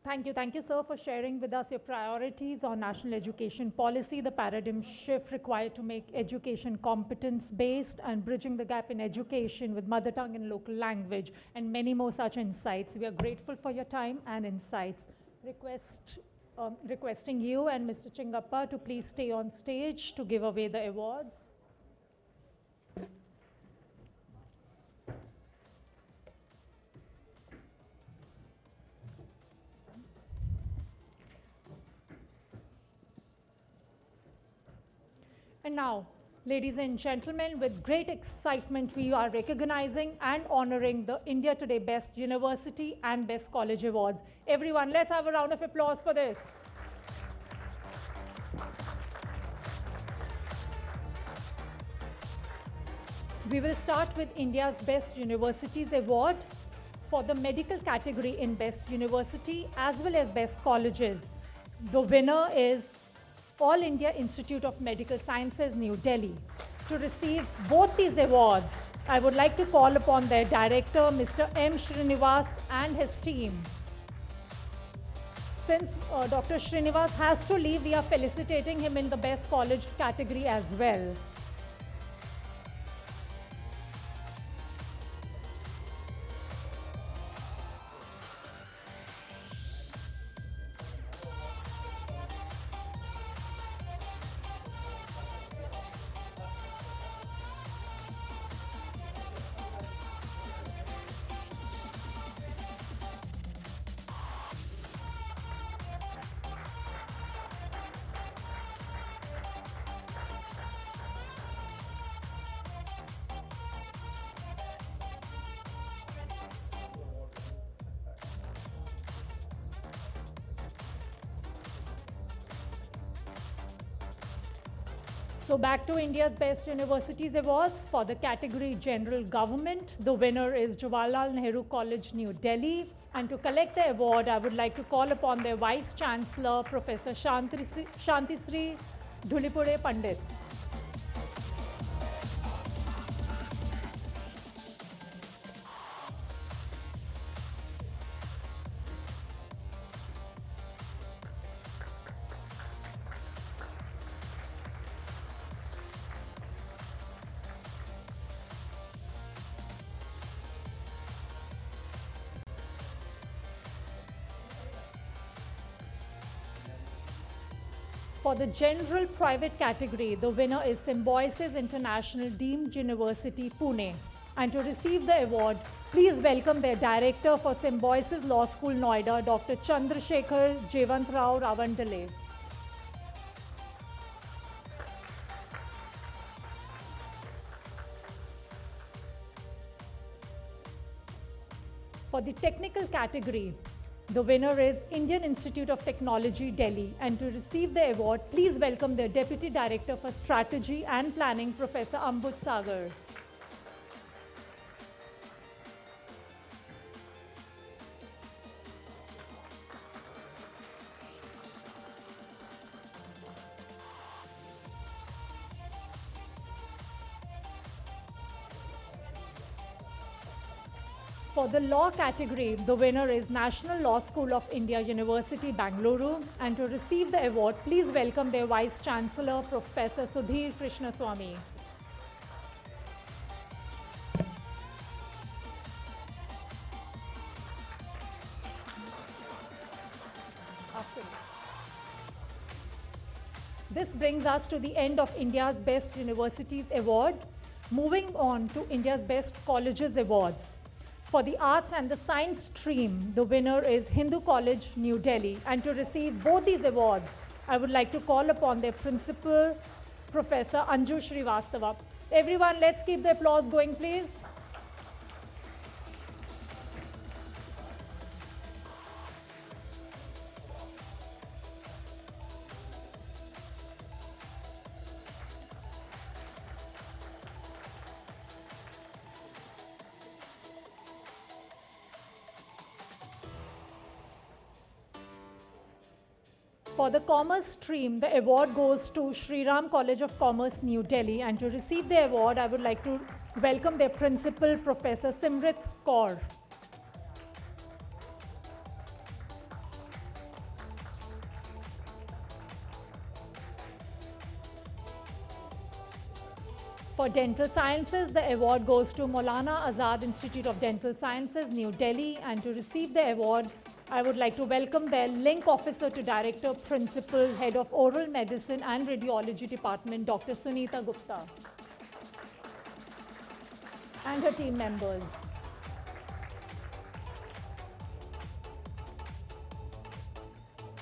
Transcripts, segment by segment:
Thank you, sir, for sharing with us your priorities on national education policy, the paradigm shift required to make education competence-based and bridging the gap in education with mother tongue and local language, and many more such insights. We are grateful for your time and insights. Requesting you and Mr. Chingappa to please stay on stage to give away the awards. And now, ladies and gentlemen, with great excitement, we are recognizing and honoring the India Today Best University and Best College Awards. Everyone, let's have a round of applause for this. We will start with India's Best Universities Award for the medical category in Best University as well as Best Colleges. The winner is All India Institute of Medical Sciences, New Delhi. To receive both these awards, I would like to call upon their director, Mr. M. Srinivas, and his team. Since Dr. Srinivas has to leave, we are felicitating him in the Best College category as well. So back to India's Best Universities Awards for the category General Government. The winner is Jawaharlal Nehru College, New Delhi. And to collect the award, I would like to call upon their Vice Chancellor, Professor Shantisri Dhulipure Pandit. For the general private category, the winner is Symbiosis International Deemed University, Pune. And to receive the award, please welcome their director for Symbiosis Law School, Noida, Dr. Chandrasekhar Jeevantrao Ravandale. For the technical category, the winner is Indian Institute of Technology, Delhi. And to receive the award, please welcome their Deputy Director for Strategy and Planning, Professor Ambut Sagar. For the law category, the winner is National Law School of India, University, Bangalore. And to receive the award, please welcome their Vice Chancellor, Professor Sudhir Krishnaswamy. This brings us to the end of India's Best Universities Award. Moving on to India's Best Colleges Awards. For the arts and the science stream, the winner is Hindu College, New Delhi. And to receive both these awards, I would like to call upon their principal, Professor Anju Srivastava. Everyone, let's keep the applause going, please. For the commerce stream, the award goes to Sri Ram College of Commerce, New Delhi. And to receive the award, I would like to welcome their principal, Professor Simrit Kaur. For dental sciences, the award goes to Maulana Azad Institute of Dental Sciences, New Delhi. And to receive the award, I would like to welcome their link officer to director, principal, head of oral medicine and radiology department, Dr. Sunita Gupta, and her team members.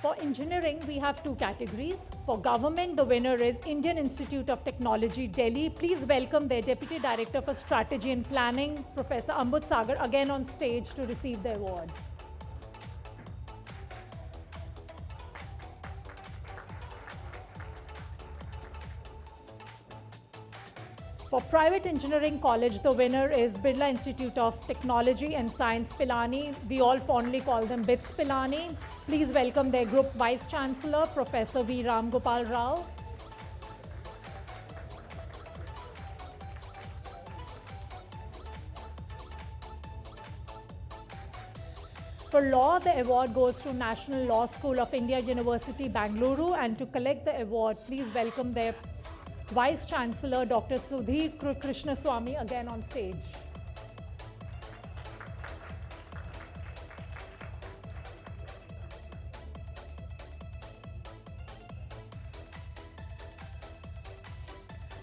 For engineering, we have two categories. For government, the winner is Indian Institute of Technology, Delhi. Please welcome their Deputy Director for Strategy and Planning, Professor Ambut Sagar, again on stage to receive the award. For private engineering college, the winner is Birla Institute of Technology and Science, Pilani. We all fondly call them BITS Pilani. Please welcome their group Vice Chancellor, Professor V. Ram Gopal Rao. For law, the award goes to National Law School of India, University, Bangalore. And to collect the award, please welcome their Vice Chancellor, Dr. Sudhir Krishnaswamy, again on stage.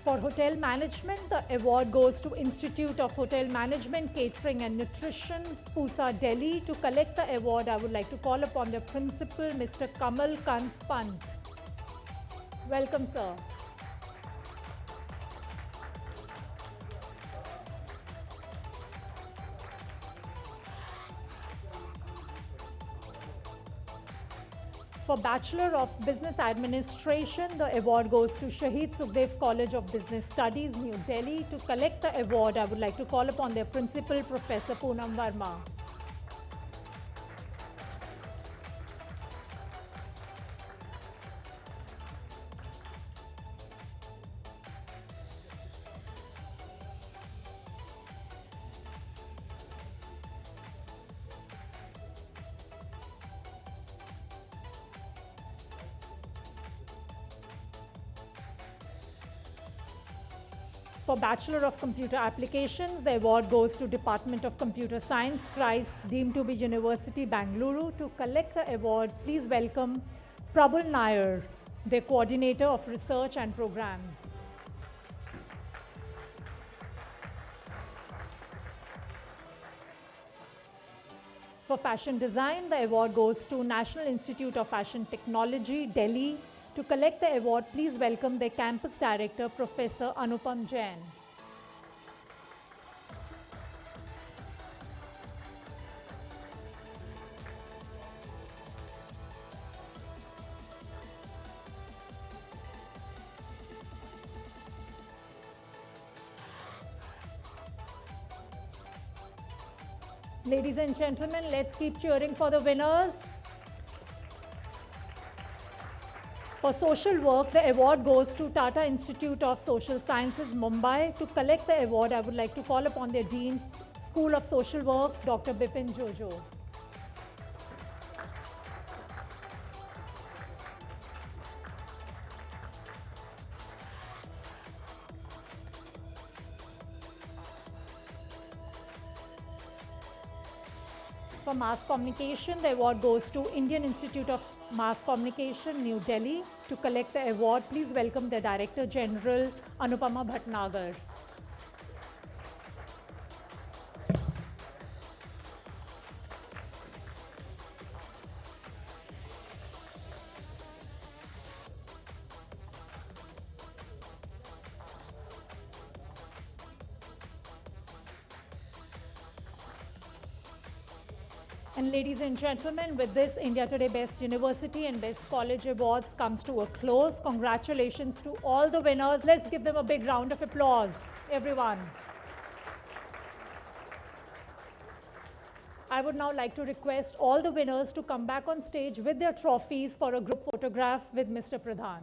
For hotel management, the award goes to Institute of Hotel Management, Catering and Nutrition, Pusa, Delhi. To collect the award, I would like to call upon the principal, Mr. Kamal Kant Pant. Welcome, sir. For Bachelor of Business Administration, the award goes to Shahid Sukhdev College of Business Studies, New Delhi. To collect the award, I would like to call upon their principal, Professor Poonam Verma. For Bachelor of Computer Applications, the award goes to Department of Computer Science, Christ, deemed to be University, Bangalore. To collect the award, please welcome Prabul Nair, the Coordinator of Research and Programs. For Fashion Design, the award goes to National Institute of Fashion Technology, Delhi. To collect the award, please welcome their campus director, Professor Anupam Jain. Ladies and gentlemen, let's keep cheering for the winners. For social work, the award goes to Tata Institute of Social Sciences, Mumbai. To collect the award, I would like to call upon their Dean, School of Social Work, Dr. Bipin Jojo. For Mass Communication, the award goes to Indian Institute of Mass Communication, New Delhi. To collect the award, please welcome the Director General, Anupama Bhatnagar. And ladies and gentlemen, with this, India Today Best University and Best College Awards comes to a close. Congratulations to all the winners. Let's give them a big round of applause, everyone. I would now like to request all the winners to come back on stage with their trophies for a group photograph with Mr. Pradhan.